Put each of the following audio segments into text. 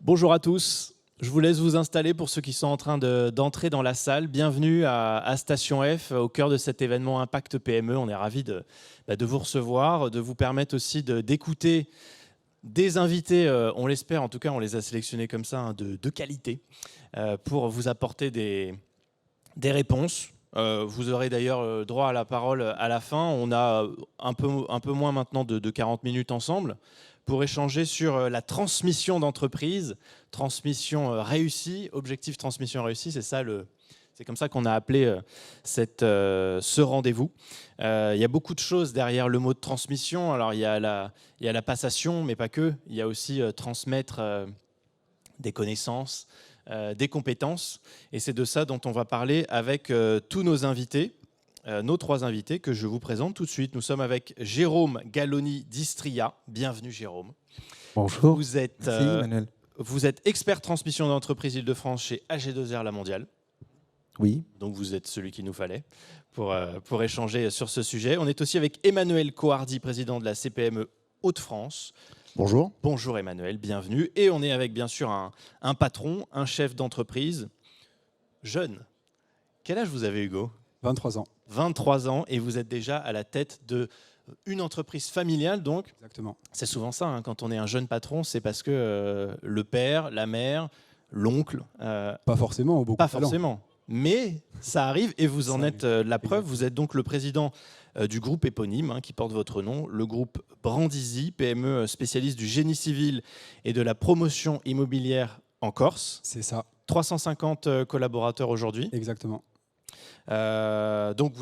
Bonjour à tous, je vous laisse vous installer pour ceux qui sont en train d'entrer dans la salle. Bienvenue à Station F, au cœur de cet événement Impact PME. On est ravis de vous recevoir, de vous permettre aussi d'écouter des invités, on l'espère, en tout cas on les a sélectionnés comme ça, de qualité, pour vous apporter des réponses. Vous aurez d'ailleurs droit à la parole à la fin. On a un peu moins maintenant de 40 minutes ensemble pour échanger sur la transmission d'entreprise, transmission réussie, objectif transmission réussie, c'est comme ça qu'on a appelé ce rendez-vous. Il y a beaucoup de choses derrière le mot de transmission. Alors il y a la passation, mais pas que. Il y a aussi transmettre des connaissances, des compétences. Et c'est de ça dont on va parler avec tous nos invités. Nos trois invités que je vous présente tout de suite. Nous sommes avec Jérôme Galloni d'Istria. Bienvenue Jérôme. Bonjour. Vous êtes, Merci Emmanuel. Vous êtes expert transmission d'entreprise Île-de-France chez AG2R La Mondiale. Oui. Donc vous êtes celui qu'il nous fallait pour échanger sur ce sujet. On est aussi avec Emmanuel Coardi, président de la CPME Hauts-de-France. Bonjour. Bonjour Emmanuel, bienvenue. Et on est avec bien sûr un patron, un chef d'entreprise jeune. Quel âge vous avez Hugo ? 23 ans. 23 ans et vous êtes déjà à la tête d'une entreprise familiale, donc. Exactement. C'est souvent ça, hein, quand on est un jeune patron, c'est parce que le père, la mère, l'oncle... pas forcément, beaucoup pas de talent. forcément, mais ça arrive et vous en Ça êtes arrive. la preuve. Vous êtes donc le président du groupe éponyme qui porte votre nom, le groupe Brandisi, PME spécialiste du génie civil et de la promotion immobilière en Corse. C'est ça. 350 collaborateurs aujourd'hui. Exactement. Donc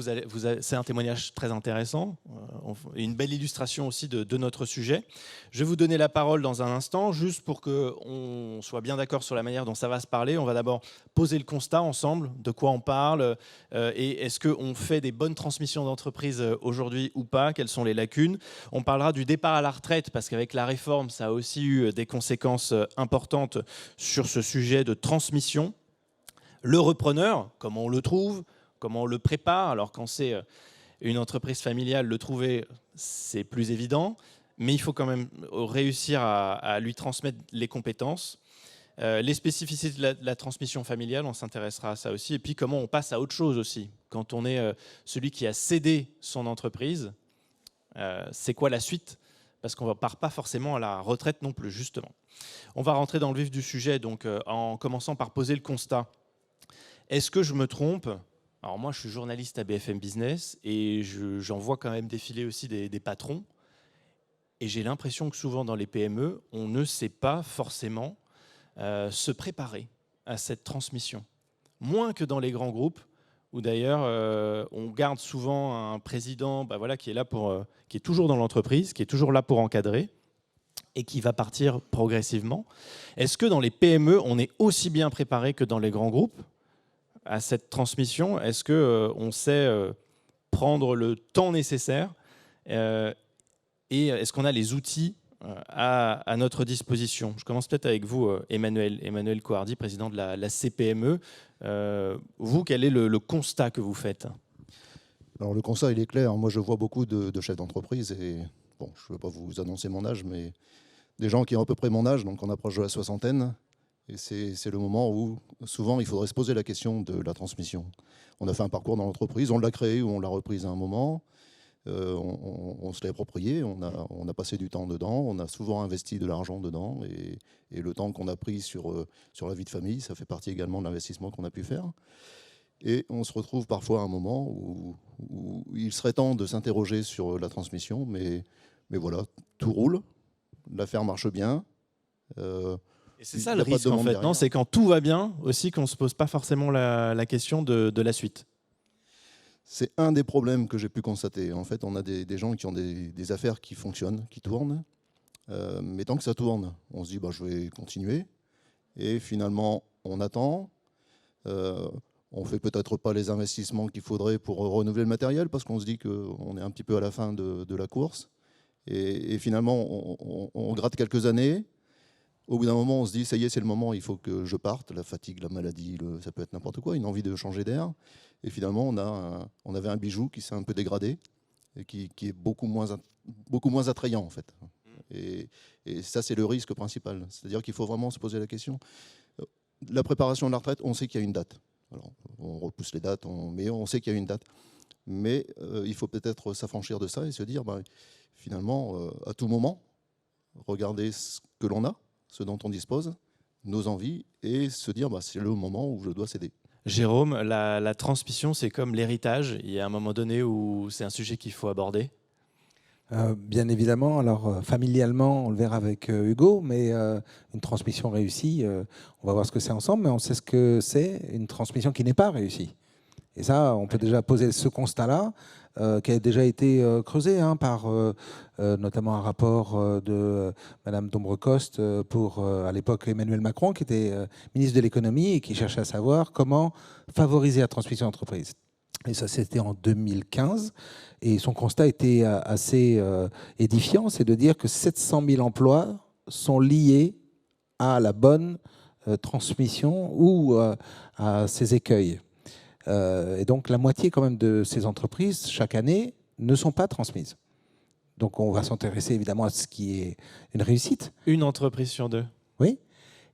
c'est un témoignage très intéressant, une belle illustration aussi de notre sujet. Je vais vous donner la parole dans un instant, juste pour qu'on soit bien d'accord sur la manière dont ça va se parler. On va d'abord poser le constat ensemble, de quoi on parle, et est-ce qu'on fait des bonnes transmissions d'entreprise aujourd'hui ou pas, quelles sont les lacunes. On parlera du départ à la retraite, parce qu'avec la réforme, ça a aussi eu des conséquences importantes sur ce sujet de transmission. Le repreneur, comment on le trouve, comment on le prépare. Alors quand c'est une entreprise familiale, le trouver, c'est plus évident, mais il faut quand même réussir à lui transmettre les compétences. Les spécificités de la transmission familiale, on s'intéressera à ça aussi. Et puis comment on passe à autre chose aussi. Quand on est celui qui a cédé son entreprise, c'est quoi la suite ? Parce qu'on ne part pas forcément à la retraite non plus, justement. On va rentrer dans le vif du sujet, donc en commençant par poser le constat. Est-ce que je me trompe ? Alors moi, je suis journaliste à BFM Business et j'en vois quand même défiler aussi des patrons. Et j'ai l'impression que souvent dans les PME, on ne sait pas forcément se préparer à cette transmission. Moins que dans les grands groupes, où d'ailleurs on garde souvent un président qui est là qui est toujours dans l'entreprise, qui est toujours là pour encadrer et qui va partir progressivement. Est-ce que dans les PME, on est aussi bien préparé que dans les grands groupes à cette transmission? Est-ce qu'on sait prendre le temps nécessaire et est-ce qu'on a les outils à notre disposition? Je commence peut-être avec vous, Emmanuel Coardi, président de la CPME. Vous, quel est le constat que vous faites? Alors le constat, il est clair. Moi, je vois beaucoup de chefs d'entreprise et bon, je ne veux pas vous annoncer mon âge, mais des gens qui ont à peu près mon âge, donc on approche de la soixantaine. Et c'est le moment où, souvent, il faudrait se poser la question de la transmission. On a fait un parcours dans l'entreprise, on l'a créé ou on l'a reprise à un moment, on se l'a approprié, on a passé du temps dedans, on a souvent investi de l'argent dedans, et le temps qu'on a pris sur la vie de famille, ça fait partie également de l'investissement qu'on a pu faire. Et on se retrouve parfois à un moment où il serait temps de s'interroger sur la transmission, mais voilà, tout roule, l'affaire marche bien. Et c'est ça le risque en fait, non ? C'est quand tout va bien aussi qu'on ne se pose pas forcément la question de la suite. C'est un des problèmes que j'ai pu constater. En fait, on a des gens qui ont des affaires qui fonctionnent, qui tournent, mais tant que ça tourne, on se dit je vais continuer. Et finalement, on attend. On ne fait peut-être pas les investissements qu'il faudrait pour renouveler le matériel parce qu'on se dit qu'on est un petit peu à la fin de la course. Et finalement, on gratte quelques années. Au bout d'un moment, on se dit, ça y est, c'est le moment, il faut que je parte. La fatigue, la maladie, ça peut être n'importe quoi, une envie de changer d'air. Et finalement, on avait un bijou qui s'est un peu dégradé et qui est beaucoup moins attrayant, en fait. Et ça, c'est le risque principal. C'est-à-dire qu'il faut vraiment se poser la question. La préparation de la retraite, on sait qu'il y a une date. Alors, on repousse les dates, mais on sait qu'il y a une date. Mais il faut peut-être s'affranchir de ça et se dire, finalement, à tout moment, regarder ce que l'on a, ce dont on dispose, nos envies, et se dire, c'est le moment où je dois céder. Jérôme, la transmission, c'est comme l'héritage. Il y a un moment donné où c'est un sujet qu'il faut aborder. Bien évidemment, alors familialement, on le verra avec Hugo, mais une transmission réussie, on va voir ce que c'est ensemble, mais on sait ce que c'est une transmission qui n'est pas réussie. Et ça, on peut déjà poser ce constat-là, qui a déjà été creusé par notamment un rapport de Madame Dombrecoste pour, à l'époque, Emmanuel Macron, qui était ministre de l'économie et qui cherchait à savoir comment favoriser la transmission d'entreprise. Et ça, c'était en 2015. Et son constat était assez édifiant, c'est de dire que 700 000 emplois sont liés à la bonne transmission ou à ces écueils. Et donc, la moitié quand même de ces entreprises, chaque année, ne sont pas transmises. Donc, on va s'intéresser évidemment à ce qui est une réussite. Une entreprise sur deux. Oui.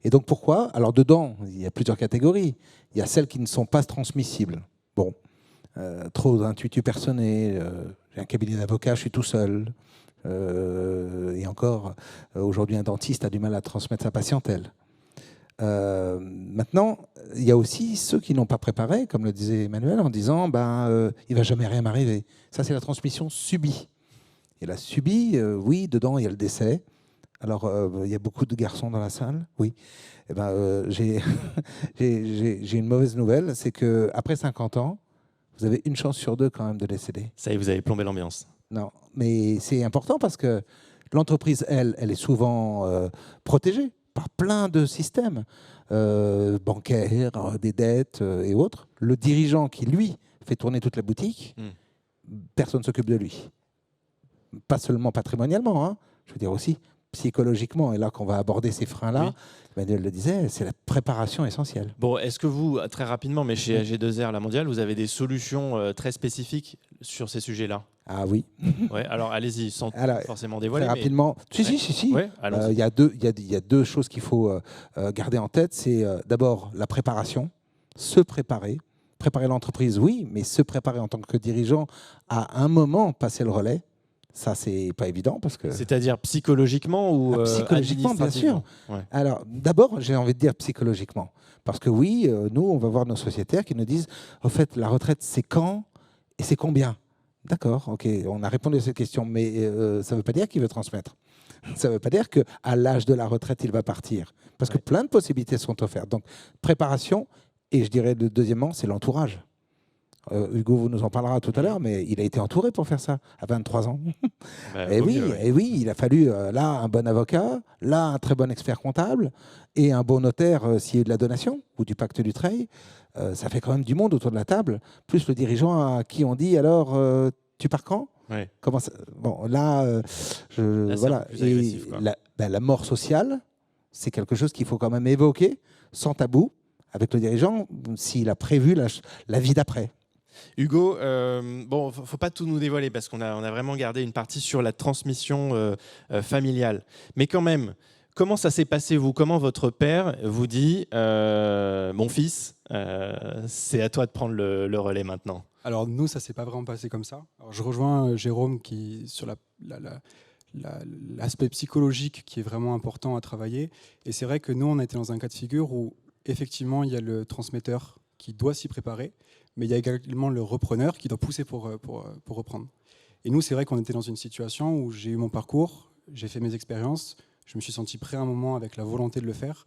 Et donc, pourquoi? Alors, dedans, il y a plusieurs catégories. Il y a celles qui ne sont pas transmissibles. Bon. Trop d'intuitus personnels, j'ai un cabinet d'avocats, je suis tout seul. Et encore, aujourd'hui, un dentiste a du mal à transmettre sa patientèle. Maintenant, il y a aussi ceux qui n'ont pas préparé, comme le disait Emmanuel, en disant il ne va jamais rien m'arriver. Ça, c'est la transmission subie. Et la subie, oui, dedans, il y a le décès. Alors, il y a beaucoup de garçons dans la salle, oui. Eh j'ai une mauvaise nouvelle, c'est qu'après 50 ans, vous avez une chance sur deux quand même de décéder. Ça y est, vous avez plombé l'ambiance. Non, mais c'est important parce que l'entreprise, elle est souvent protégée par plein de systèmes bancaires, des dettes et autres. Le dirigeant qui, lui, fait tourner toute la boutique, personne ne s'occupe de lui. Pas seulement patrimonialement, je veux dire aussi psychologiquement. Et là qu'on va aborder ces freins-là, Emmanuel le disait, c'est la préparation essentielle. Bon, est-ce que vous, très rapidement, mais chez AG2R, la mondiale, vous avez des solutions très spécifiques sur ces sujets-là? Ah oui. Ouais, alors allez-y, sans forcément dévoiler. Très rapidement. Mais... Si. Ouais, il y a deux choses qu'il faut garder en tête. C'est d'abord la préparation, se préparer. Préparer l'entreprise, oui, mais se préparer en tant que dirigeant à un moment, passer le relais. Ça, c'est pas évident parce que. C'est-à-dire psychologiquement ou psychologiquement, bien sûr. Ouais. Alors, d'abord, j'ai envie de dire psychologiquement, parce que oui, nous, on va voir nos sociétaires qui nous disent, au fait, la retraite, c'est quand et c'est combien? D'accord, ok, on a répondu à cette question, mais ça ne veut pas dire qu'il veut transmettre. Ça ne veut pas dire qu'à l'âge de la retraite, il va partir, parce que plein de possibilités sont offertes. Donc, préparation, et je dirais, deuxièmement, c'est l'entourage. Hugo vous nous en parlera tout à l'heure, mais il a été entouré pour faire ça à 23 ans. Et oui, il a fallu là un bon avocat, là un très bon expert comptable et un bon notaire s'il y a eu de la donation ou du pacte du Treil. Ça fait quand même du monde autour de la table, plus le dirigeant à qui on dit alors tu pars quand? Comment ça... Bon, là, voilà. Et la mort sociale, c'est quelque chose qu'il faut quand même évoquer sans tabou avec le dirigeant s'il a prévu la vie d'après. Hugo, bon, faut pas tout nous dévoiler parce qu'on a vraiment gardé une partie sur la transmission familiale. Mais quand même, comment ça s'est passé, vous? Comment votre père vous dit mon fils, c'est à toi de prendre le relais maintenant? Alors nous, ça s'est pas vraiment passé comme ça. Alors, je rejoins Jérôme sur l'aspect psychologique qui est vraiment important à travailler. Et c'est vrai que nous, on a été dans un cas de figure où effectivement, il y a le transmetteur qui doit s'y préparer, mais il y a également le repreneur qui doit pousser pour reprendre. Et nous, c'est vrai qu'on était dans une situation où j'ai eu mon parcours, j'ai fait mes expériences, je me suis senti prêt à un moment avec la volonté de le faire,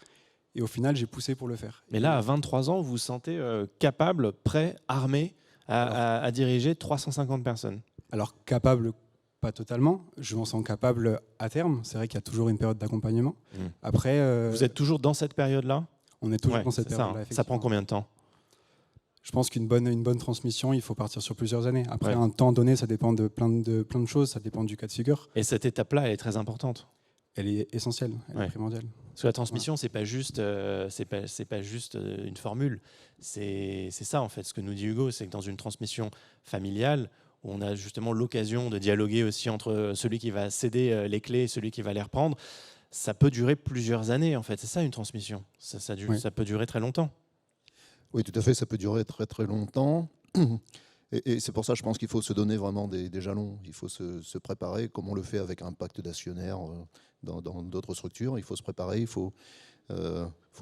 et au final, j'ai poussé pour le faire. Mais là, à 23 ans, vous vous sentez capable, prêt, armé à diriger 350 personnes? Alors, capable, pas totalement. Je m'en sens capable à terme. C'est vrai qu'il y a toujours une période d'accompagnement. Après, vous êtes toujours dans cette période-là? On est toujours dans cette période-là. Ça prend combien de temps? Je pense qu'une bonne transmission, il faut partir sur plusieurs années. Après, un temps donné, ça dépend de plein de choses, ça dépend du cas de figure. Et cette étape-là, elle est très importante. Elle est essentielle, elle est primordiale. Parce que la transmission, c'est pas juste une formule. C'est ça, en fait. Ce que nous dit Hugo, c'est que dans une transmission familiale, où on a justement l'occasion de dialoguer aussi entre celui qui va céder les clés et celui qui va les reprendre, ça peut durer plusieurs années en fait. C'est ça une transmission. Oui. Ça peut durer très longtemps. Oui, tout à fait, ça peut durer très très longtemps. Et c'est pour ça, je pense qu'il faut se donner vraiment des jalons. Il faut se préparer, comme on le fait avec un pacte d'actionnaires dans d'autres structures. Il faut se préparer, il faut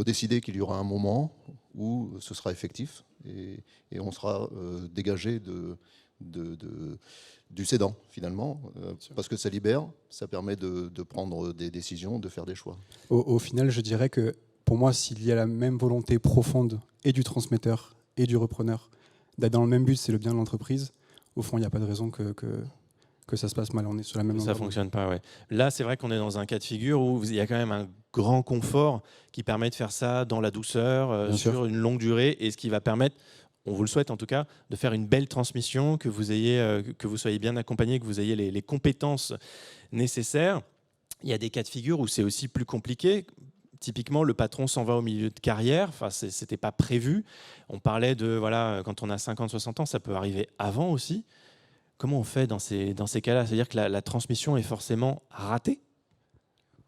décider qu'il y aura un moment où ce sera effectif et on sera dégagé du cédant, finalement, parce que ça libère, ça permet de prendre des décisions, de faire des choix. Au final, je dirais que pour moi, s'il y a la même volonté profonde et du transmetteur et du repreneur d'être dans le même but, c'est le bien de l'entreprise, au fond, il n'y a pas de raison que ça se passe mal. On est sur la même Ça longueur ne d'onde. fonctionne pas, ouais. Là, c'est vrai qu'on est dans un cas de figure où il y a quand même un grand confort qui permet de faire ça dans la douceur, Bien sur sûr. une longue durée, et ce qui va permettre, on vous le souhaite en tout cas, de faire une belle transmission, que vous soyez bien accompagné, que vous ayez les compétences nécessaires. Il y a des cas de figure où c'est aussi plus compliqué. Typiquement, le patron s'en va au milieu de carrière. Enfin, c'était pas prévu. On parlait de, voilà, quand on a 50, 60 ans, ça peut arriver avant aussi. Comment on fait dans ces cas-là? C'est-à-dire que la transmission est forcément ratée?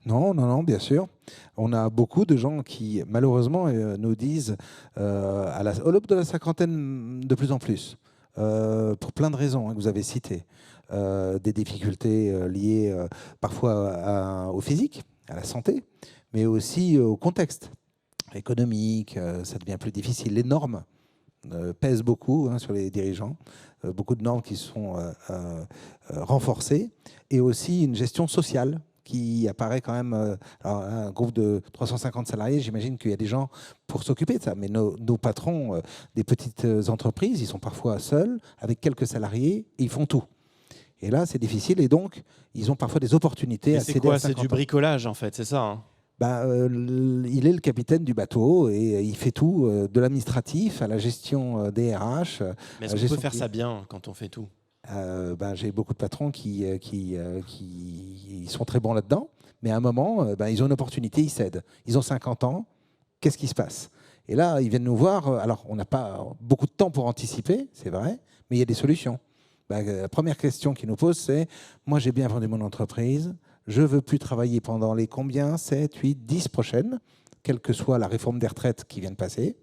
Non, non, non, bien sûr. On a beaucoup de gens qui, malheureusement, nous disent, au l'aube de la cinquantaine, de plus en plus, pour plein de raisons que vous avez citées, des difficultés liées parfois au physique, à la santé, mais aussi au contexte économique, ça devient plus difficile. Les normes pèsent beaucoup sur les dirigeants, beaucoup de normes qui sont renforcées, et aussi une gestion sociale qui apparaît quand même. Alors, un groupe de 350 salariés, j'imagine qu'il y a des gens pour s'occuper de ça, mais nos patrons des petites entreprises, ils sont parfois seuls, avec quelques salariés, et ils font tout. Et là, c'est difficile, et donc, ils ont parfois des opportunités à C'est céder quoi? à C'est 50 du ans. bricolage, en fait, c'est ça, hein? Il est le capitaine du bateau et il fait tout, de l'administratif à la gestion des RH. Mais est-ce qu'on peut faire ça bien quand on fait tout? J'ai beaucoup de patrons qui sont très bons là-dedans, mais à un moment, ils ont une opportunité, ils cèdent. Ils ont 50 ans, qu'est-ce qui se passe? Et là, ils viennent nous voir. Alors, on n'a pas beaucoup de temps pour anticiper, c'est vrai, mais il y a des solutions. La première question qu'ils nous posent, c'est « Moi, j'ai bien vendu mon entreprise, je ne veux plus travailler pendant les combien, 7, 8, 10 prochaines, quelle que soit la réforme des retraites qui vient de passer.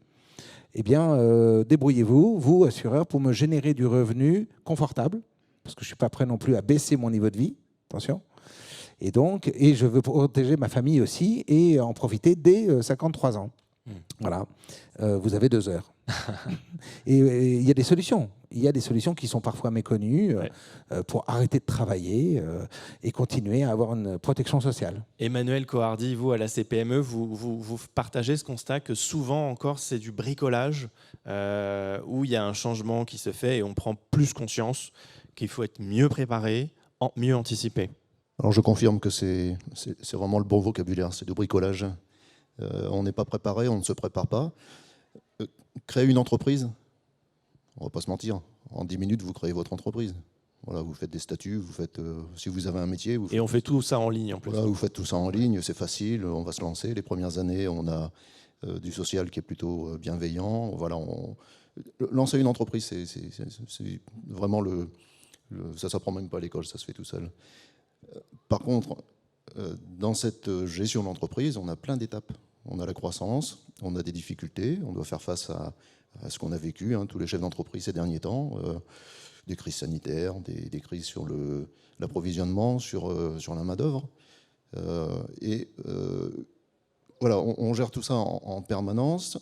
Eh bien, débrouillez-vous, vous, assureurs, pour me générer du revenu confortable, parce que je ne suis pas prêt non plus à baisser mon niveau de vie, attention. Et je veux protéger ma famille aussi et en profiter dès 53 ans. Voilà, vous avez 2 heures. Et il y a des solutions. Il y a des solutions qui sont parfois méconnues pour arrêter de travailler et continuer à avoir une protection sociale. Emmanuel Cohardy, vous, à la CPME, vous partagez ce constat que souvent encore, c'est du bricolage où il y a un changement qui se fait et on prend plus conscience qu'il faut être mieux préparé, mieux anticipé. Alors je confirme que c'est vraiment le bon vocabulaire, c'est du bricolage. On n'est pas préparé, on ne se prépare pas. Créer une entreprise, on ne va pas se mentir, en 10 minutes, vous créez votre entreprise. Voilà, vous faites des statuts, vous faites, si vous avez un métier... Et on fait tout ça en ligne en plus. Voilà, vous faites tout ça en ligne, c'est facile, on va se lancer. Les premières années, on a du social qui est plutôt bienveillant. Voilà, lancer une entreprise, c'est vraiment ça ne s'apprend même pas à l'école, ça se fait tout seul. Par contre, dans cette gestion d'entreprise, on a plein d'étapes. On a la croissance, on a des difficultés, on doit faire face à ce qu'on a vécu, tous les chefs d'entreprise ces derniers temps, des crises sanitaires, des crises sur l'approvisionnement, sur la main-d'œuvre. Voilà, on gère tout ça en permanence.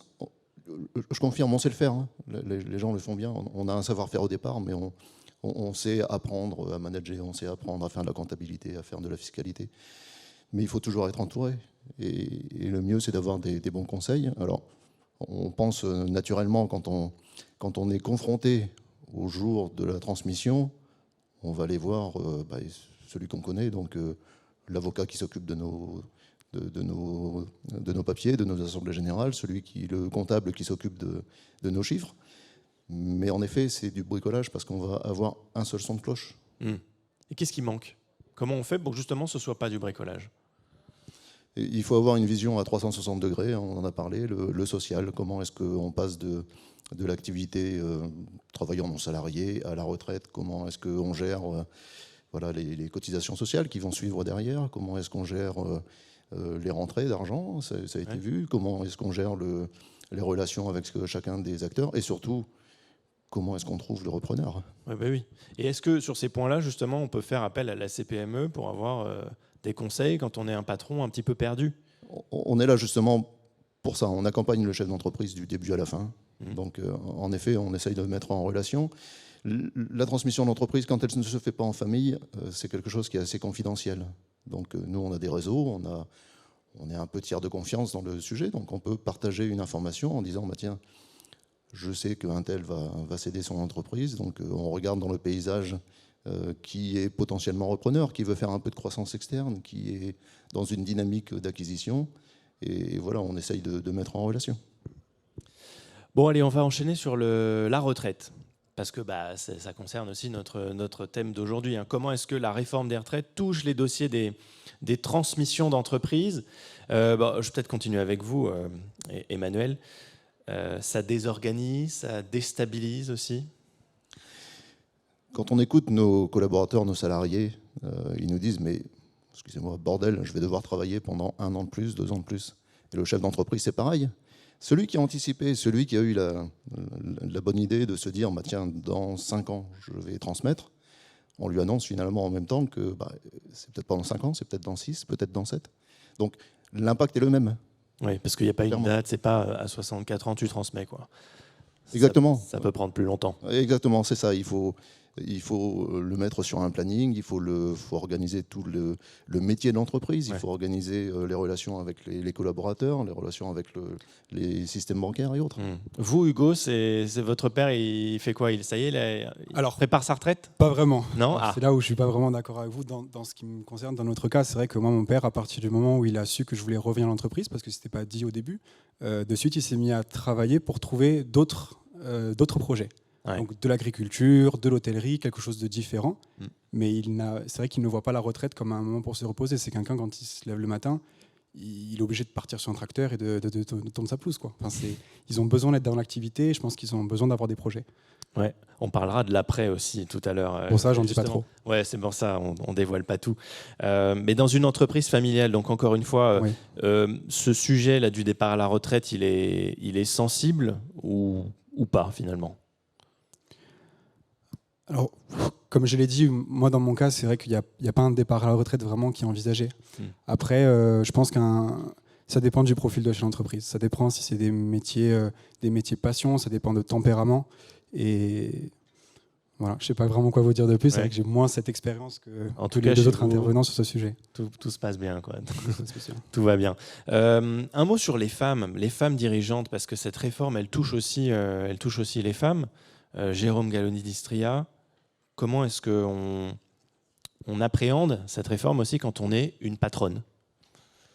Je confirme, on sait le faire. Les gens le font bien. On a un savoir-faire au départ, mais on sait apprendre à manager, on sait apprendre à faire de la comptabilité, à faire de la fiscalité. Mais il faut toujours être entouré. Et le mieux, c'est d'avoir des bons conseils. Alors, on pense naturellement, quand on est confronté au jour de la transmission, on va aller voir celui qu'on connaît, donc l'avocat qui s'occupe de nos papiers, de nos assemblées générales, le comptable qui s'occupe de nos chiffres. Mais en effet, c'est du bricolage parce qu'on va avoir un seul son de cloche. Et qu'est-ce qui manque? Comment on fait pour que justement ce ne soit pas du bricolage? Et il faut avoir une vision à 360 degrés, on en a parlé, le social, comment est-ce qu'on passe de l'activité travaillant non salarié à la retraite, comment est-ce qu'on gère voilà, les cotisations sociales qui vont suivre derrière, comment est-ce qu'on gère les rentrées d'argent, ça a été vu, comment est-ce qu'on gère les relations avec chacun des acteurs, et surtout, comment est-ce qu'on trouve le repreneur. Ouais, bah oui. Et est-ce que sur ces points-là, justement, on peut faire appel à la CPME pour avoir des conseils quand on est un patron un petit peu perdu? On est là justement pour ça, on accompagne le chef d'entreprise du début à la fin. Donc en effet, on essaye de mettre en relation. La transmission d'entreprise, quand elle ne se fait pas en famille, c'est quelque chose qui est assez confidentiel. Donc nous, on a des réseaux, on est un peu tiers de confiance dans le sujet, donc on peut partager une information en disant, bah, tiens, je sais qu'un tel va céder son entreprise, donc on regarde dans le paysage qui est potentiellement repreneur, qui veut faire un peu de croissance externe, qui est dans une dynamique d'acquisition, et voilà, on essaye de mettre en relation. Bon, allez, on va enchaîner sur la retraite, parce que ça concerne aussi notre thème d'aujourd'hui. Hein. Comment est-ce que la réforme des retraites touche les dossiers des transmissions d'entreprises? Je vais peut-être continuer avec vous, Emmanuel. Ça désorganise, ça déstabilise aussi? Quand on écoute nos collaborateurs, nos salariés, ils nous disent, mais excusez-moi, bordel, je vais devoir travailler pendant 1 an de plus, 2 ans de plus. Et le chef d'entreprise, c'est pareil. Celui qui a anticipé, celui qui a eu la bonne idée de se dire, bah, tiens, dans 5 ans, je vais transmettre, on lui annonce finalement en même temps que c'est peut-être pas dans 5 ans, c'est peut-être dans 6, peut-être dans 7. Donc l'impact est le même. Oui, parce qu'il n'y a pas Clairement. une date, c'est pas à 64 ans tu transmets, quoi. Exactement. Ça peut prendre plus longtemps. Exactement, c'est ça. Il faut le mettre sur un planning, il faut organiser tout le métier de l'entreprise, il faut organiser les relations avec les collaborateurs, les relations avec les systèmes bancaires et autres. Vous, Hugo, c'est votre père, il fait quoi? Ça y est, il prépare sa retraite? Pas vraiment. Non. C'est là où je suis pas vraiment d'accord avec vous. Dans ce qui me concerne, dans notre cas, c'est vrai que moi, mon père, à partir du moment où il a su que je voulais revenir à l'entreprise, parce que c'était pas dit au début, de suite, il s'est mis à travailler pour trouver d'autres projets. Ouais. Donc de l'agriculture, de l'hôtellerie, quelque chose de différent. Mais c'est vrai qu'il ne voit pas la retraite comme un moment pour se reposer. C'est quelqu'un, quand il se lève le matin, il est obligé de partir sur un tracteur et de tourner sa pelouse, quoi. Enfin, ils ont besoin d'être dans l'activité. Je pense qu'ils ont besoin d'avoir des projets. Ouais, on parlera de l'après aussi tout à l'heure. Pour ça, j'en dis pas trop. Ouais, c'est pour ça, on dévoile pas tout. Mais dans une entreprise familiale, donc encore une fois, ce sujet là du départ à la retraite, il est sensible ou pas finalement? Alors, comme je l'ai dit, moi dans mon cas, c'est vrai qu'il n'y a pas un départ à la retraite vraiment qui est envisagé. Après, je pense ça dépend du profil de l'entreprise. Ça dépend si c'est des métiers passion, ça dépend de tempérament. Et voilà, je ne sais pas vraiment quoi vous dire de plus. C'est vrai que j'ai moins cette expérience que tous les deux autres intervenants sur ce sujet. Tout se passe bien, quoi. Tout va bien. Un mot sur les femmes dirigeantes, parce que cette réforme, elle touche aussi les femmes. Jérôme Galloni-Distria, comment est-ce qu'on appréhende cette réforme aussi quand on est une patronne?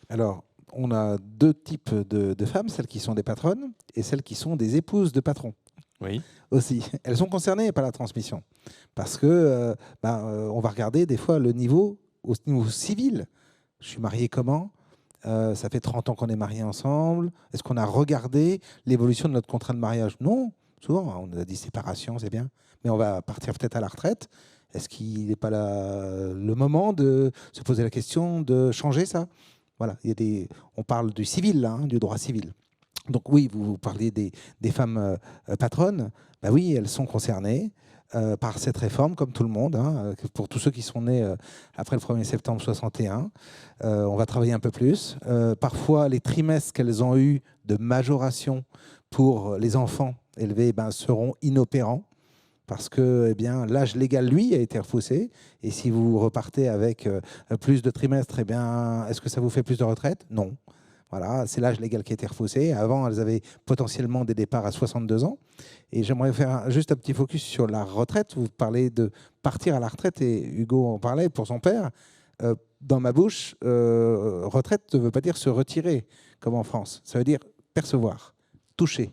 Alors, on a 2 types de femmes, celles qui sont des patronnes et celles qui sont des épouses de patrons. Oui. Aussi. Elles sont concernées par la transmission. Parce que on va regarder des fois le niveau au niveau civil. Je suis marié comment? Ça fait 30 ans qu'on est mariés ensemble. Est-ce qu'on a regardé l'évolution de notre contrat de mariage? Non. Souvent, on a dit séparation, c'est bien. Mais on va partir peut-être à la retraite. Est-ce qu'il n'est pas le moment de se poser la question de changer ça? Voilà. On parle du civil, là, du droit civil. Donc oui, vous parliez des femmes patronnes. Ben oui, elles sont concernées par cette réforme, comme tout le monde. Hein. Pour tous ceux qui sont nés après le 1er septembre 61, on va travailler un peu plus. Parfois, les trimestres qu'elles ont eus de majoration pour les enfants élevés seront inopérants parce que l'âge légal, lui, a été repoussé. Et si vous repartez avec plus de trimestres, est-ce que ça vous fait plus de retraite? Non. Voilà, c'est l'âge légal qui a été repoussé. Avant, elles avaient potentiellement des départs à 62 ans. Et j'aimerais faire juste un petit focus sur la retraite. Vous parlez de partir à la retraite, et Hugo en parlait pour son père. Dans ma bouche, retraite ne veut pas dire se retirer, comme en France. Ça veut dire percevoir, toucher.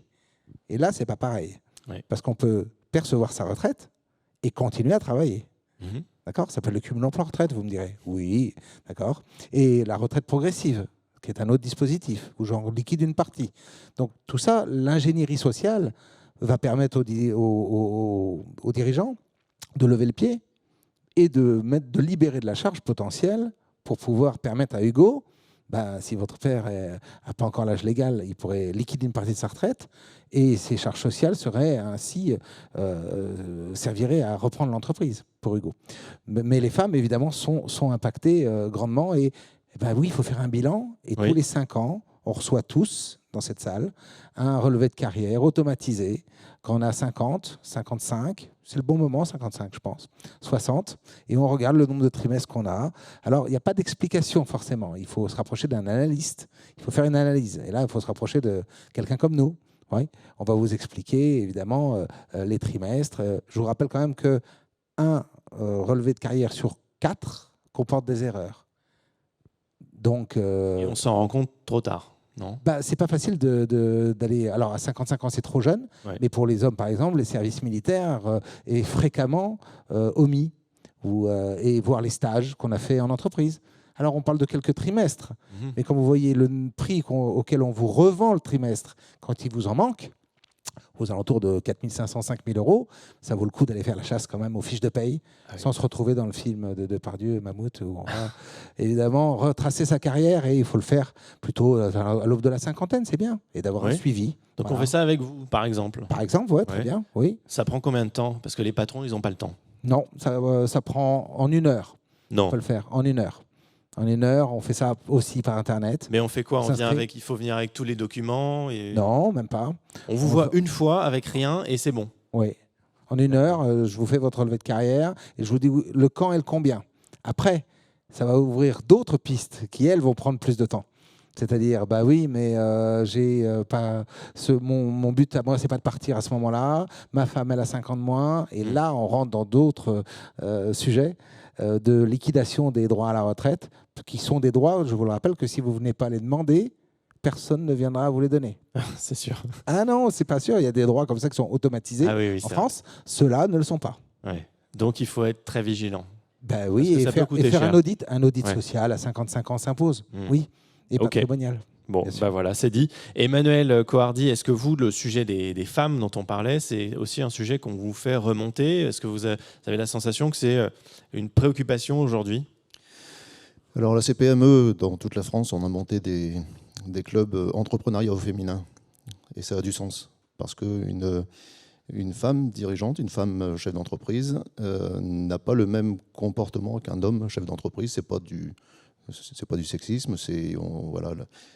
Et là, ce n'est pas pareil. Oui. Parce qu'on peut percevoir sa retraite et continuer à travailler. D'accord? Ça s'appelle le cumul emploi-retraite, vous me direz. Oui, d'accord. Et la retraite progressive. qui est un autre dispositif, où j'en liquide une partie. Donc tout ça, l'ingénierie sociale va permettre aux dirigeants de lever le pied et de libérer de la charge potentielle pour pouvoir permettre à Hugo, si votre père n'a pas encore l'âge légal, il pourrait liquider une partie de sa retraite et ses charges sociales seraient ainsi serviraient à reprendre l'entreprise pour Hugo. Mais les femmes, évidemment, sont impactées grandement et oui, il faut faire un bilan et tous les 5 ans, on reçoit tous dans cette salle un relevé de carrière automatisé. Quand on a 50, 55, c'est le bon moment, 55 je pense, 60, et on regarde le nombre de trimestres qu'on a. Alors, il n'y a pas d'explication forcément. Il faut se rapprocher d'un analyste, il faut faire une analyse. Et là, il faut se rapprocher de quelqu'un comme nous. Oui. On va vous expliquer, évidemment, les trimestres. Je vous rappelle quand même qu'un relevé de carrière sur 4 comporte des erreurs. Donc, et on s'en rend compte trop tard, non ? C'est pas facile d'aller... Alors, à 55 ans, c'est trop jeune, mais pour les hommes, par exemple, les services militaires est fréquemment omis, et voir les stages qu'on a fait en entreprise. Alors, on parle de quelques trimestres, mais quand vous voyez le prix auquel on vous revend le trimestre, quand il vous en manque, aux alentours de 4 500, 5 000 euros, ça vaut le coup d'aller faire la chasse quand même aux fiches de paye, sans se retrouver dans le film de Depardieu et Mammouth, où on va évidemment retracer sa carrière, et il faut le faire plutôt à l'aube de la cinquantaine, c'est bien, et d'avoir un suivi. Donc voilà. On fait ça avec vous, par exemple. Par exemple, ouais, très bien, oui. Ça prend combien de temps ? Parce que les patrons, ils n'ont pas le temps. Non, ça prend en 1 heure. Non. On peut le faire en 1 heure. En 1 heure, on fait ça aussi par Internet. Mais on fait quoi ? Il faut venir avec tous les documents et... Non, même pas. On vous voit une fois avec rien et c'est bon. Oui. En 1 heure, je vous fais votre relevé de carrière et je vous dis le quand et le combien. Après, ça va ouvrir d'autres pistes qui, elles, vont prendre plus de temps. C'est-à-dire, oui, mais j'ai pas mon but à moi, c'est pas de partir à ce moment-là. Ma femme, elle a 5 ans de moins. Et là, on rentre dans d'autres sujets de liquidation des droits à la retraite, qui sont des droits, je vous le rappelle, que si vous ne venez pas les demander, personne ne viendra vous les donner. C'est sûr. Ah non, c'est pas sûr. Il y a des droits comme ça qui sont automatisés en France. Ceux-là ne le sont pas. Ouais. Donc, il faut être très vigilant. Oui, et faire un audit social à 55 ans s'impose. Oui, et patrimonial. Bon, voilà, c'est dit. Emmanuel Coardi, est-ce que vous, le sujet des femmes dont on parlait, c'est aussi un sujet qu'on vous fait remonter ? Est-ce que vous avez la sensation que c'est une préoccupation aujourd'hui ? Alors la CPME, dans toute la France, on a monté des clubs entrepreneuriat au féminin. Et ça a du sens. Parce qu'une femme dirigeante, une femme chef d'entreprise, n'a pas le même comportement qu'un homme chef d'entreprise. C'est pas du sexisme. Voilà,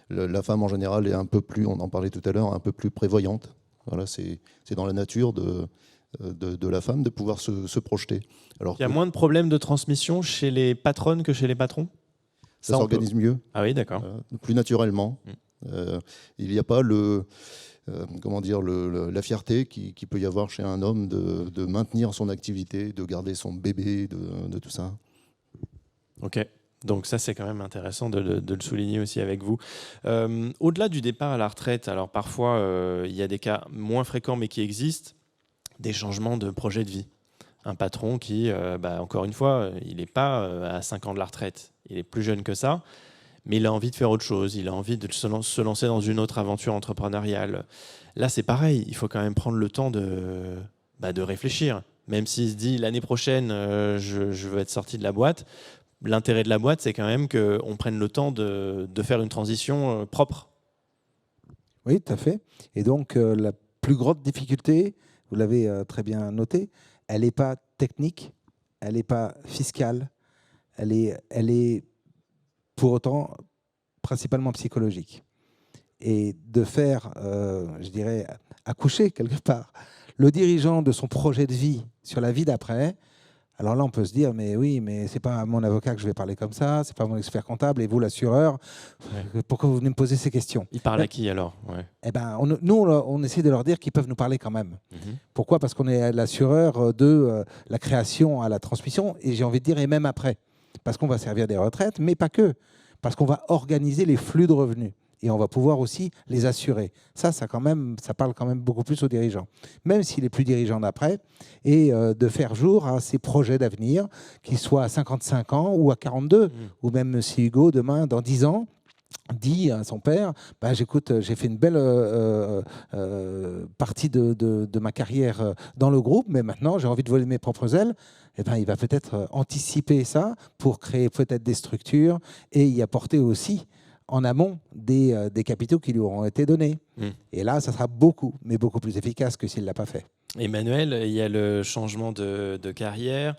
la femme en général est un peu plus, on en parlait tout à l'heure, un peu plus prévoyante. Voilà, c'est dans la nature de la femme de pouvoir se projeter. Alors, il y a moins de problèmes de transmission chez les patronnes que chez les patrons ? Ça s'organise mieux. Ah oui, d'accord. Plus naturellement. Il n'y a pas la fierté qui peut y avoir chez un homme de maintenir son activité, de garder son bébé, de tout ça. Ok. Donc ça, c'est quand même intéressant de le souligner aussi avec vous. Au-delà du départ à la retraite, alors parfois, il y a des cas moins fréquents mais qui existent, des changements de projet de vie. Un patron qui, encore une fois, il n'est pas à 5 ans de la retraite. Il est plus jeune que ça, mais il a envie de faire autre chose. Il a envie de se lancer dans une autre aventure entrepreneuriale. Là, c'est pareil. Il faut quand même prendre le temps de réfléchir. Même s'il se dit, l'année prochaine, je veux être sorti de la boîte, l'intérêt de la boîte, c'est quand même qu'on prenne le temps de faire une transition propre. Oui, tout à fait. Et donc, la plus grande difficulté, vous l'avez très bien noté, elle n'est pas technique, elle n'est pas fiscale, elle est pour autant principalement psychologique. Et de faire, je dirais, accoucher quelque part le dirigeant de son projet de vie sur la vie d'après. Alors là, on peut se dire, mais oui, mais c'est pas à mon avocat que je vais parler comme ça, c'est pas à mon expert comptable, et vous, l'assureur, pourquoi vous venez me poser ces questions ? Il parle à qui alors ? Nous, on essaie de leur dire qu'ils peuvent nous parler quand même. Pourquoi ? Parce qu'on est l'assureur de la création à la transmission, et j'ai envie de dire, et même après. Parce qu'on va servir des retraites, mais pas que. Parce qu'on va organiser les flux de revenus. Et on va pouvoir aussi les assurer. Ça parle quand même beaucoup plus aux dirigeants. Même s'il est plus dirigeant d'après, et de faire jour à ses projets d'avenir, qu'ils soient à 55 ans ou à 42, ou même si Hugo, demain, dans 10 ans, dit à son père, bah, j'écoute, j'ai fait une belle partie de ma carrière dans le groupe, mais maintenant j'ai envie de voler mes propres ailes. Eh ben, il va peut-être anticiper ça pour créer peut-être des structures et y apporter aussi en amont des capitaux qui lui auront été donnés. Et là, ça sera beaucoup, mais beaucoup plus efficace que s'il ne l'a pas fait. Emmanuel, il y a le changement de carrière,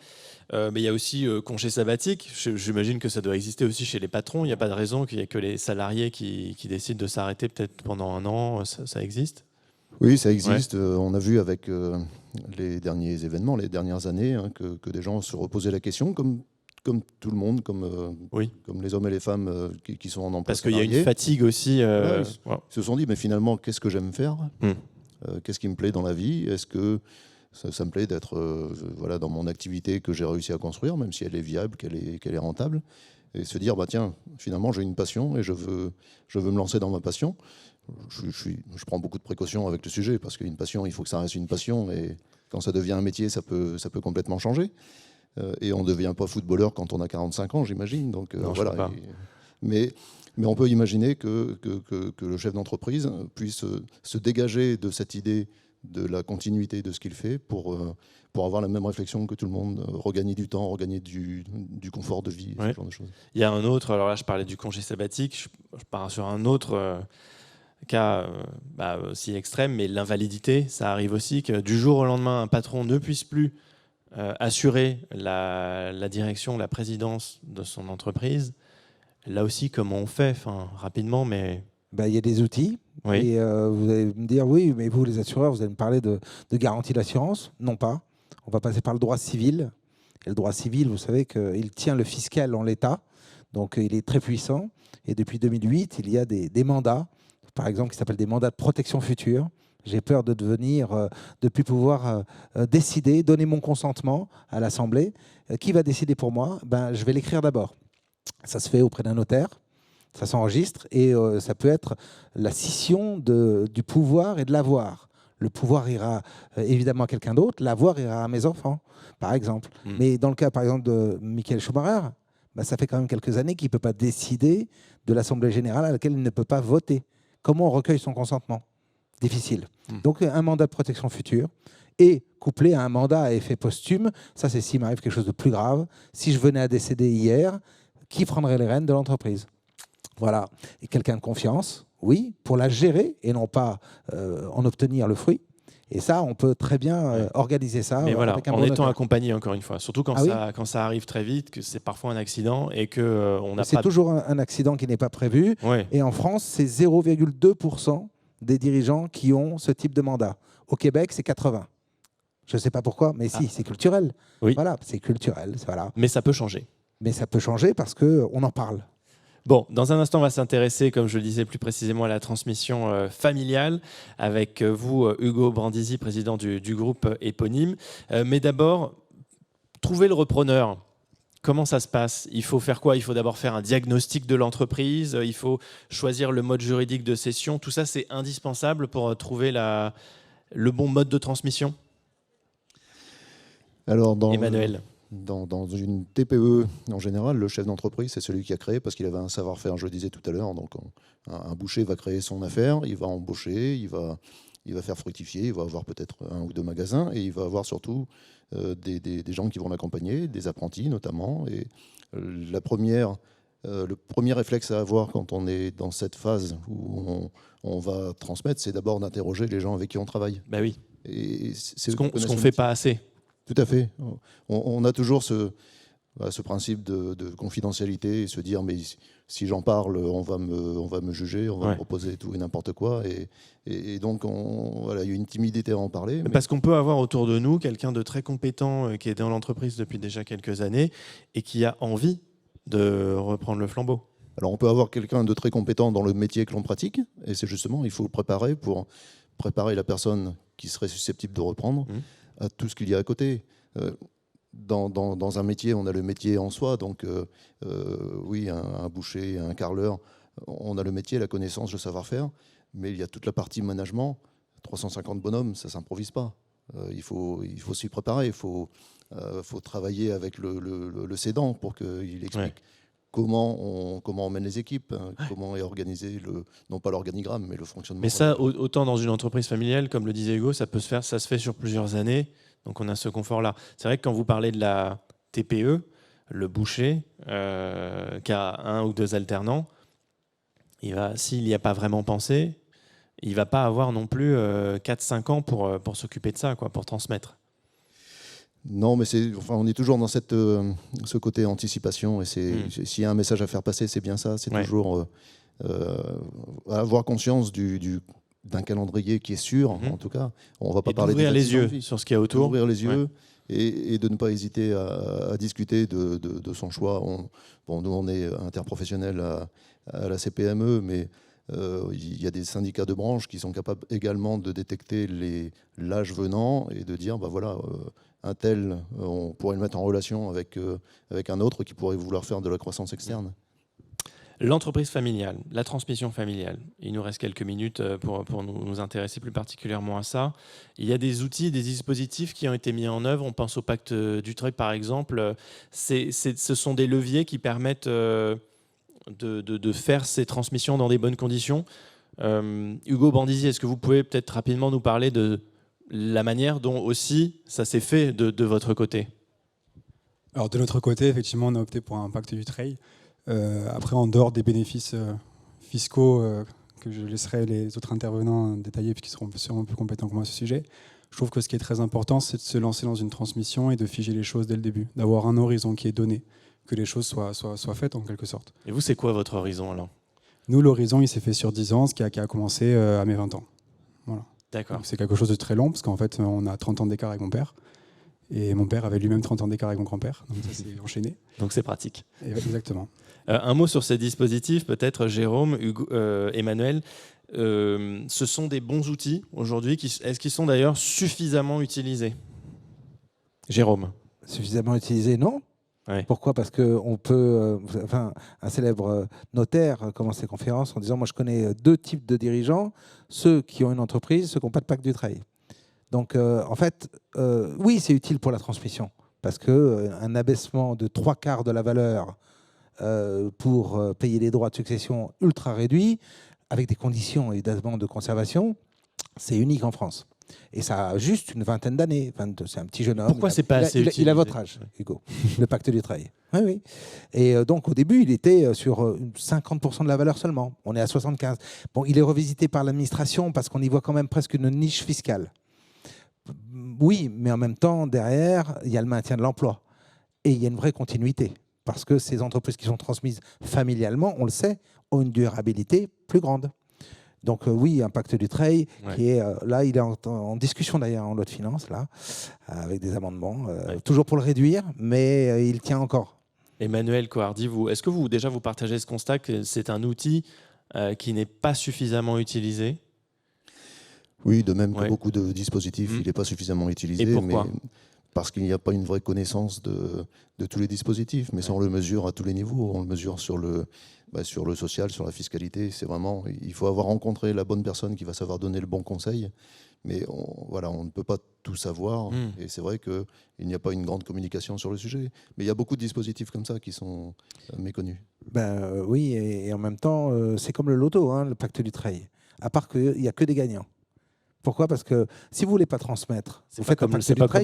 mais il y a aussi congé sabbatique. J'imagine que ça doit exister aussi chez les patrons. Il n'y a pas de raison qu'il n'y ait que les salariés qui décident de s'arrêter peut-être pendant un an. Ça existe ? Oui, ça existe. On a vu avec les derniers événements, les dernières années, hein, que des gens se reposaient la question, comme tout le monde, comme les hommes et les femmes qui sont en emploi Parce qu'il y a salarié. une fatigue aussi. Voilà, ils se sont dit, mais finalement, qu'est-ce que j'aime faire ? Qu'est-ce qui me plaît dans la vie ? Est-ce que ça me plaît d'être voilà, dans mon activité que j'ai réussi à construire, même si elle est viable, qu'elle est rentable ? Et se dire, bah, tiens, finalement, j'ai une passion et je veux me lancer dans ma passion. Je prends beaucoup de précautions avec le sujet, parce qu'une passion, il faut que ça reste une passion. Et quand ça devient un métier, ça peut complètement changer. Et on ne devient pas footballeur quand on a 45 ans, j'imagine. Donc, non, voilà. Mais on peut imaginer que le chef d'entreprise puisse se dégager de cette idée de la continuité de ce qu'il fait pour avoir la même réflexion que tout le monde, regagner du temps, regagner du confort de vie, ce genre de choses. Il y a un autre, alors là je parlais du congé sabbatique, je pars sur un autre cas aussi extrême, mais l'invalidité, ça arrive aussi que du jour au lendemain, un patron ne puisse plus assurer la direction, la présidence de son entreprise. Là aussi, comment on fait, rapidement, mais... Il y a des outils. Oui. Et vous allez me dire, oui, mais vous, les assureurs, vous allez me parler de garantie d'assurance. Non pas. On va passer par le droit civil. Et le droit civil, vous savez qu'il tient le fiscal en l'état. Donc, il est très puissant. Et depuis 2008, il y a des mandats, par exemple, qui s'appellent des mandats de protection future. J'ai peur de plus pouvoir décider, donner mon consentement à l'Assemblée. Qui va décider pour moi ? Je vais l'écrire d'abord. Ça se fait auprès d'un notaire. Ça s'enregistre et ça peut être la scission du pouvoir et de l'avoir. Le pouvoir ira évidemment à quelqu'un d'autre, l'avoir ira à mes enfants, par exemple. Mais dans le cas, par exemple, de Michael Schumacher, ça fait quand même quelques années qu'il ne peut pas décider de l'Assemblée générale à laquelle il ne peut pas voter. Comment on recueille son consentement ? Difficile. Donc un mandat de protection future et couplé à un mandat à effet posthume, ça c'est s'il m'arrive quelque chose de plus grave. Si je venais à décéder hier, qui prendrait les rênes de l'entreprise ? Voilà. Et quelqu'un de confiance, oui, pour la gérer et non pas en obtenir le fruit. Et ça, on peut très bien organiser ça. Mais voilà, avec un en bon étant notaire. accompagné, encore une fois. Surtout quand, quand ça arrive très vite, que c'est parfois un accident et que on n'a pas... C'est toujours un accident qui n'est pas prévu. Ouais. Et en France, c'est 0,2% des dirigeants qui ont ce type de mandat. Au Québec, c'est 80%. Je ne sais pas pourquoi, mais si, c'est culturel. Oui. Voilà, c'est culturel. Voilà. Mais ça peut changer. Mais ça peut changer parce qu'on en parle. Bon, dans un instant, on va s'intéresser, comme je le disais plus précisément, à la transmission familiale avec vous, Hugo Brandisi, président du groupe éponyme. Mais d'abord, trouver le repreneur. Comment ça se passe ? Il faut faire quoi ? Il faut d'abord faire un diagnostic de l'entreprise, il faut choisir le mode juridique de cession. Tout ça, c'est indispensable pour trouver le bon mode de transmission ? Alors, Emmanuel. Dans une TPE, en général, le chef d'entreprise, c'est celui qui a créé parce qu'il avait un savoir-faire, je le disais tout à l'heure. Donc, un boucher va créer son affaire, il va embaucher, il va faire fructifier, il va avoir peut-être 1 ou 2 magasins et il va avoir surtout des gens qui vont l'accompagner, des apprentis notamment. Et le premier réflexe à avoir quand on est dans cette phase où on va transmettre, c'est d'abord d'interroger les gens avec qui on travaille. Ben oui. Et c'est ce qu'on ne fait pas assez. Tout à fait. On a toujours ce principe de confidentialité et se dire mais si j'en parle, on va me juger, on va me proposer tout et n'importe quoi. Et donc, il y a une timidité à en parler. Mais... Parce qu'on peut avoir autour de nous quelqu'un de très compétent qui est dans l'entreprise depuis déjà quelques années et qui a envie de reprendre le flambeau. Alors, on peut avoir quelqu'un de très compétent dans le métier que l'on pratique. Et c'est justement, il faut le préparer pour préparer la personne qui serait susceptible de reprendre à tout ce qu'il y a à côté. Dans un métier, on a le métier en soi, donc oui, un boucher, un carreleur, on a le métier, la connaissance, le savoir-faire, mais il y a toute la partie management. 350 bonhommes, ça ne s'improvise pas. Il faut s'y préparer, il faut travailler avec le cédant pour qu'il explique comment on mène les équipes, comment est organisé, non pas l'organigramme, mais le fonctionnement. Mais ça, autant dans une entreprise familiale, comme le disait Hugo, ça se fait sur plusieurs années, donc on a ce confort-là. C'est vrai que quand vous parlez de la TPE, le boucher, qui a 1 ou 2 alternants, s'il n'y a pas vraiment pensé, il ne va pas avoir non plus 4-5 ans pour s'occuper de ça, pour transmettre. Non, mais on est toujours dans ce côté anticipation. Et s'il y a un message à faire passer, c'est bien ça. C'est toujours avoir conscience d'un calendrier qui est sûr, en tout cas. On va pas parler d'ouvrir les yeux sur ce qu'il y a autour. D'ouvrir les yeux et de ne pas hésiter à discuter de son choix. Nous, on est interprofessionnels à la CPME, mais il y a des syndicats de branche qui sont capables également de détecter l'âge venant et de dire, un tel, on pourrait le mettre en relation avec un autre qui pourrait vouloir faire de la croissance externe. L'entreprise familiale, la transmission familiale. Il nous reste quelques minutes pour nous intéresser plus particulièrement à ça. Il y a des outils, des dispositifs qui ont été mis en œuvre. On pense au pacte Dutreil, par exemple. Ce sont des leviers qui permettent de faire ces transmissions dans des bonnes conditions. Hugo Bandizi, est-ce que vous pouvez peut-être rapidement nous parler de la manière dont aussi ça s'est fait de votre côté? Alors de notre côté, effectivement, on a opté pour un pacte Dutreil. Après, en dehors des bénéfices fiscaux que je laisserai les autres intervenants détailler puisqu'ils seront sûrement plus compétents que moi à ce sujet, je trouve que ce qui est très important, c'est de se lancer dans une transmission et de figer les choses dès le début, d'avoir un horizon qui est donné, que les choses soient faites en quelque sorte. Et vous, c'est quoi votre horizon alors? Nous, l'horizon, il s'est fait sur 10 ans, ce qui a commencé à mes 20 ans. Voilà. D'accord. C'est quelque chose de très long, parce qu'en fait, on a 30 ans d'écart avec mon père. Et mon père avait lui-même 30 ans d'écart avec mon grand-père. Donc ça s'est enchaîné. Donc c'est pratique. Et exactement. Un mot sur ces dispositifs, peut-être Jérôme, Hugo, Emmanuel. Ce sont des bons outils aujourd'hui. Est-ce qu'ils sont d'ailleurs suffisamment utilisés? Jérôme. Suffisamment utilisés, non. Ouais. Pourquoi? Parce qu'on peut, un célèbre notaire commence ses conférences en disant, moi je connais 2 types de dirigeants, ceux qui ont une entreprise, ceux qui n'ont pas de pacte Dutreil. Donc en fait, oui, c'est utile pour la transmission, parce qu'un abaissement de 3/4 de la valeur pour payer les droits de succession ultra réduits, avec des conditions évidemment de conservation, c'est unique en France. Et ça a juste une vingtaine d'années. C'est un petit jeune homme. Pourquoi c'est pas assez utilisé? Il a votre âge, Hugo, le pacte Dutreil. Oui, oui. Et donc, au début, il était sur 50% de la valeur seulement. On est à 75%. Bon, il est revisité par l'administration parce qu'on y voit quand même presque une niche fiscale. Oui, mais en même temps, derrière, il y a le maintien de l'emploi. Et il y a une vraie continuité. Parce que ces entreprises qui sont transmises familialement, on le sait, ont une durabilité plus grande. Donc oui, un pacte Dutreil qui est là, il est en discussion d'ailleurs en loi de finances, là, avec des amendements, toujours pour le réduire, mais il tient encore. Emmanuel Coardi, est-ce que vous partagez ce constat que c'est un outil qui n'est pas suffisamment utilisé? Oui, de même que beaucoup de dispositifs, il n'est pas suffisamment utilisé. Et pourquoi? Parce qu'il n'y a pas une vraie connaissance de tous les dispositifs, mais ça on le mesure à tous les niveaux. On le mesure sur le social, sur la fiscalité. C'est vraiment, il faut avoir rencontré la bonne personne qui va savoir donner le bon conseil. Mais on ne peut pas tout savoir. Et c'est vrai qu'il n'y a pas une grande communication sur le sujet. Mais il y a beaucoup de dispositifs comme ça qui sont méconnus. Oui, et en même temps, c'est comme le loto, le pacte Dutreil. À part qu'il n'y a que des gagnants. Pourquoi? Parce que si vous ne voulez pas transmettre, c'est pas comme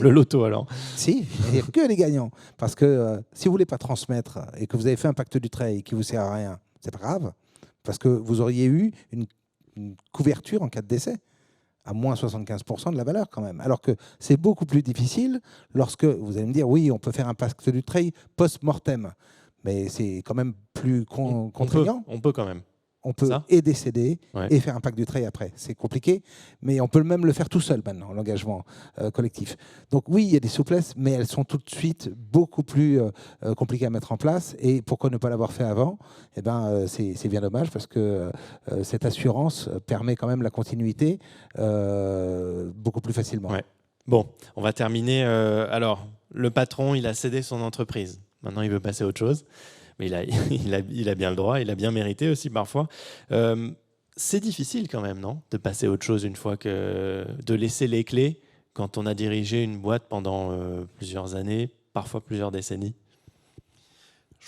le loto alors. Si, il n'y a que les gagnants. Parce que si vous ne voulez pas transmettre et que vous avez fait un pacte Dutreil qui ne vous sert à rien, c'est pas grave. Parce que vous auriez eu une couverture en cas de décès à moins 75% de la valeur quand même. Alors que c'est beaucoup plus difficile lorsque vous allez me dire oui, on peut faire un pacte Dutreil post-mortem. Mais c'est quand même plus contraignant. On peut quand même. On peut et décéder et faire un pacte Dutreil après. C'est compliqué, mais on peut même le faire tout seul maintenant, l'engagement collectif. Donc oui, il y a des souplesses, mais elles sont tout de suite beaucoup plus compliquées à mettre en place. Et pourquoi ne pas l'avoir fait avant? C'est bien dommage parce que cette assurance permet quand même la continuité beaucoup plus facilement. Ouais. Bon, on va terminer. Alors, le patron, il a cédé son entreprise. Maintenant, il veut passer à autre chose. Mais il a bien le droit, il a bien mérité aussi parfois. C'est difficile quand même, non? De passer à autre chose une fois de laisser les clés quand on a dirigé une boîte pendant plusieurs années, parfois plusieurs décennies.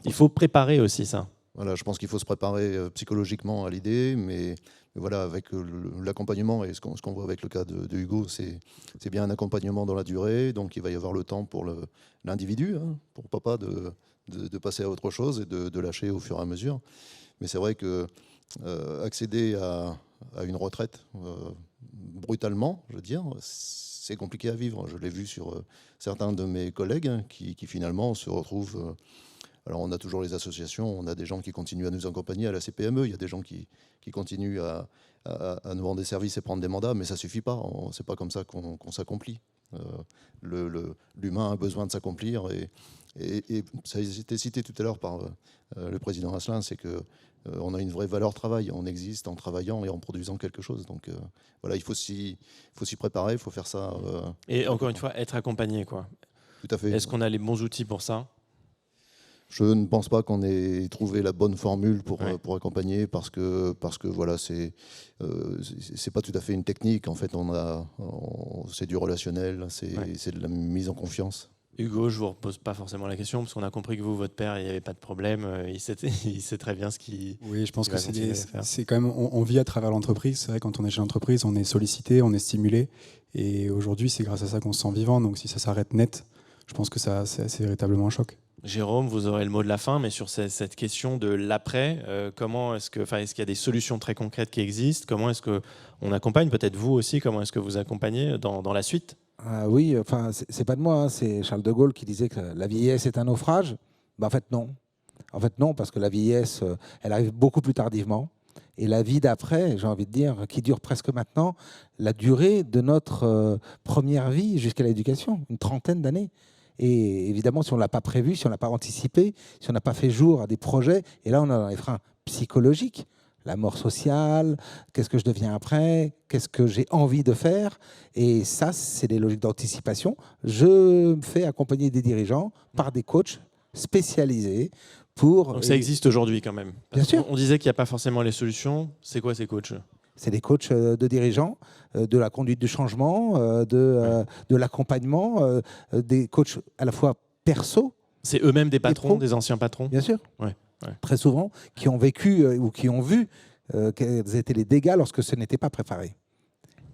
Il faut préparer aussi ça. Voilà, je pense qu'il faut se préparer psychologiquement à l'idée, mais voilà, avec l'accompagnement et ce qu'on voit avec le cas de Hugo, c'est bien un accompagnement dans la durée, donc il va y avoir le temps pour l'individu, hein, pour papa de passer à autre chose et de lâcher au fur et à mesure. Mais c'est vrai que accéder à une retraite brutalement, je veux dire, c'est compliqué à vivre. Je l'ai vu sur certains de mes collègues qui finalement se retrouvent... alors on a toujours les associations, on a des gens qui continuent à nous accompagner à la CPME, il y a des gens qui continuent à nous rendre des services et prendre des mandats, mais ça ne suffit pas, c'est pas comme ça qu'on s'accomplit. L'humain a besoin de s'accomplir et ça a été cité tout à l'heure par le président Asselin, c'est que on a une vraie valeur travail, on existe en travaillant et en produisant quelque chose. Donc voilà, il faut s'y préparer, il faut faire ça. Et encore une fois, être accompagné, quoi. Tout à fait. Est-ce qu'on a les bons outils pour ça ? Je ne pense pas qu'on ait trouvé la bonne formule pour accompagner parce que voilà, c'est pas tout à fait une technique. En fait, c'est du relationnel, c'est de la mise en confiance. Hugo, je ne vous repose pas forcément la question parce qu'on a compris que vous, votre père, il n'y avait pas de problème. Il sait très bien ce qu'il... Oui, je pense que c'est quand même... On vit à travers l'entreprise. C'est vrai, quand on est chez l'entreprise, on est sollicité, on est stimulé. Et aujourd'hui, c'est grâce à ça qu'on se sent vivant. Donc si ça s'arrête net, je pense que c'est véritablement un choc. Jérôme, vous aurez le mot de la fin, mais sur cette question de l'après, est-ce qu'il y a des solutions très concrètes qui existent ? Comment est-ce qu'on accompagne ? Peut-être vous aussi, comment est-ce que vous accompagnez dans la suite ? Oui, enfin, c'est pas de moi, hein, c'est Charles de Gaulle qui disait que la vieillesse est un naufrage. En fait, non. En fait, non, parce que la vieillesse, elle arrive beaucoup plus tardivement. Et la vie d'après, j'ai envie de dire, qui dure presque maintenant, la durée de notre première vie jusqu'à l'éducation, une trentaine d'années. Et évidemment, si on ne l'a pas prévu, si on ne l'a pas anticipé, si on n'a pas fait jour à des projets, et là, on a les freins psychologiques, la mort sociale, qu'est-ce que je deviens après, qu'est-ce que j'ai envie de faire. Et ça, c'est des logiques d'anticipation. Je me fais accompagner des dirigeants par des coachs spécialisés pour... Donc ça existe aujourd'hui quand même. Bien sûr. On disait qu'il n'y a pas forcément les solutions. C'est quoi ces coachs ? C'est des coachs de dirigeants, de la conduite du changement, de l'accompagnement, des coachs à la fois perso. C'est eux-mêmes des patrons, des anciens patrons ? Bien sûr. Ouais. Très souvent, qui ont vécu ou qui ont vu quels étaient les dégâts lorsque ce n'était pas préparé.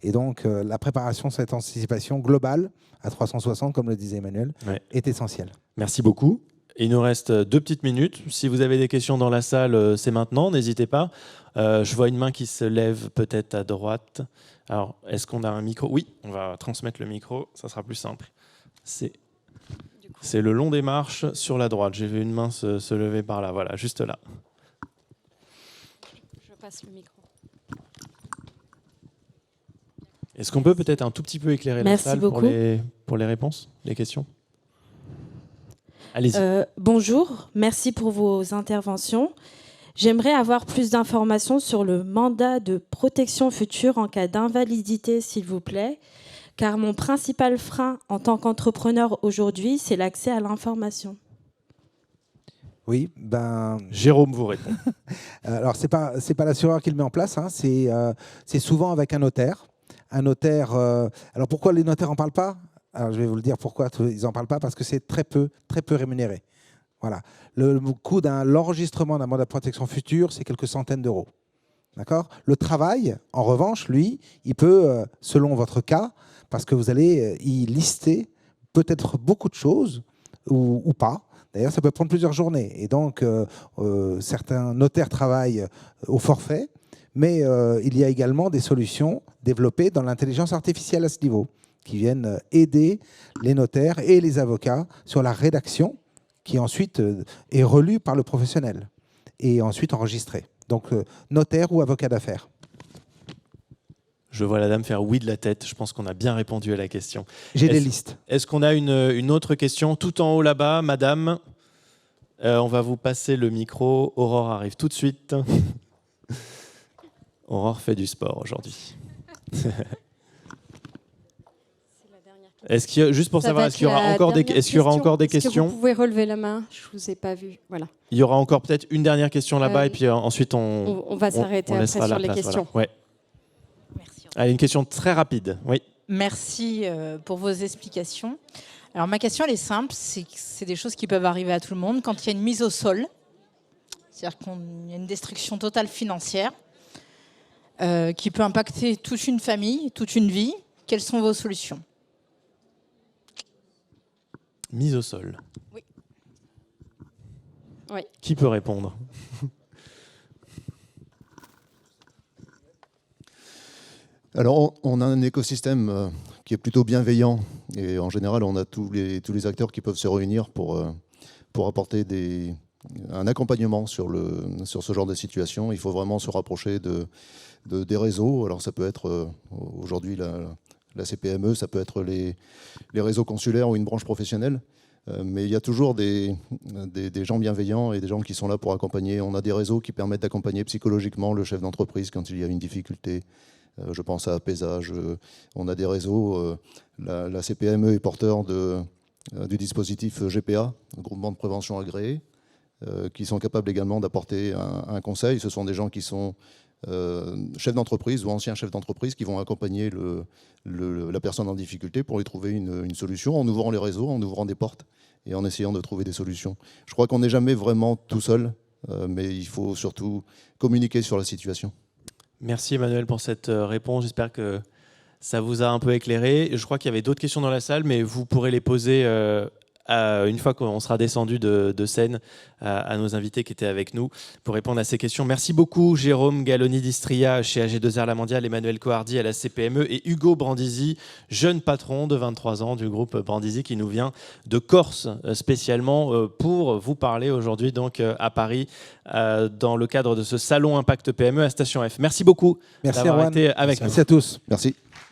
Et donc, la préparation, cette anticipation globale, à 360, comme le disait Emmanuel, est essentielle. Merci beaucoup. Il nous reste 2 petites minutes. Si vous avez des questions dans la salle, c'est maintenant, n'hésitez pas. Je vois une main qui se lève peut-être à droite. Alors, est-ce qu'on a un micro ? Oui, on va transmettre le micro, ça sera plus simple. C'est le long des marches sur la droite. J'ai vu une main se lever par là, voilà, juste là. Je passe le micro. Est-ce qu'on peut peut-être un tout petit peu éclairer la salle pour les réponses, les questions ? Allez-y. Bonjour, merci pour vos interventions. J'aimerais avoir plus d'informations sur le mandat de protection future en cas d'invalidité, s'il vous plaît, car mon principal frein en tant qu'entrepreneur aujourd'hui, c'est l'accès à l'information. Oui, Jérôme vous répond. Alors, c'est pas l'assureur qui le met en place, hein, c'est souvent avec un notaire. Un notaire. Alors, pourquoi les notaires n'en parlent pas ? Alors, je vais vous le dire pourquoi ils n'en parlent pas, parce que c'est très peu rémunéré. Voilà. Le coût de l'enregistrement d'un mandat de protection future, c'est quelques centaines d'euros. D'accord ? Le travail, en revanche, lui, il peut, selon votre cas, parce que vous allez y lister peut-être beaucoup de choses ou pas. D'ailleurs, ça peut prendre plusieurs journées. Et donc, certains notaires travaillent au forfait, mais il y a également des solutions développées dans l'intelligence artificielle à ce niveau, qui viennent aider les notaires et les avocats sur la rédaction, qui ensuite est relue par le professionnel et ensuite enregistrée. Donc, notaire ou avocat d'affaires. Je vois la dame faire oui de la tête. Je pense qu'on a bien répondu à la question. J'ai des listes. Est-ce qu'on a une autre question ? Tout en haut là-bas, madame. On va vous passer le micro. Aurore arrive tout de suite. Aurore fait du sport aujourd'hui. Juste pour savoir, est-ce qu'il y aura encore des questions ? Est-ce que vous pouvez relever la main ? Je ne vous ai pas vu. Voilà. Il y aura encore peut-être une dernière question là-bas et puis ensuite on va s'arrêter après sur les questions. Voilà. Ouais. Merci. Allez, une question très rapide. Oui. Merci pour vos explications. Alors ma question elle est simple, c'est des choses qui peuvent arriver à tout le monde quand il y a une mise au sol, c'est-à-dire qu'il y a une destruction totale financière qui peut impacter toute une famille, toute une vie. Quelles sont vos solutions? Mise au sol. Oui. Oui. Qui peut répondre? Alors, on a un écosystème qui est plutôt bienveillant et en général, on a tous les acteurs qui peuvent se réunir pour apporter un accompagnement sur ce genre de situation. Il faut vraiment se rapprocher des réseaux. Alors, ça peut être aujourd'hui la CPME, ça peut être les réseaux consulaires ou une branche professionnelle. Mais il y a toujours des gens bienveillants et des gens qui sont là pour accompagner. On a des réseaux qui permettent d'accompagner psychologiquement le chef d'entreprise quand il y a une difficulté. Je pense à Apaisage. On a des réseaux. La CPME est porteur du dispositif GPA, groupement de prévention agréé, qui sont capables également d'apporter un conseil. Ce sont des gens qui sont chefs d'entreprise ou anciens chefs d'entreprise qui vont accompagner la personne en difficulté pour lui trouver une solution en ouvrant les réseaux, en ouvrant des portes et en essayant de trouver des solutions. Je crois qu'on n'est jamais vraiment tout seul, mais il faut surtout communiquer sur la situation. Merci Emmanuel pour cette réponse. J'espère que ça vous a un peu éclairé. Je crois qu'il y avait d'autres questions dans la salle, mais vous pourrez les poser une fois qu'on sera descendu de scène à nos invités qui étaient avec nous pour répondre à ces questions. Merci beaucoup Jérôme Galloni d'Istria chez AG2R La Mondiale, Emmanuel Coardi à la CPME et Hugo Brandisi, jeune patron de 23 ans du groupe Brandisi qui nous vient de Corse spécialement pour vous parler aujourd'hui donc à Paris dans le cadre de ce salon Impact PME à Station F. Merci beaucoup d'avoir été avec nous. Merci à tous. Merci.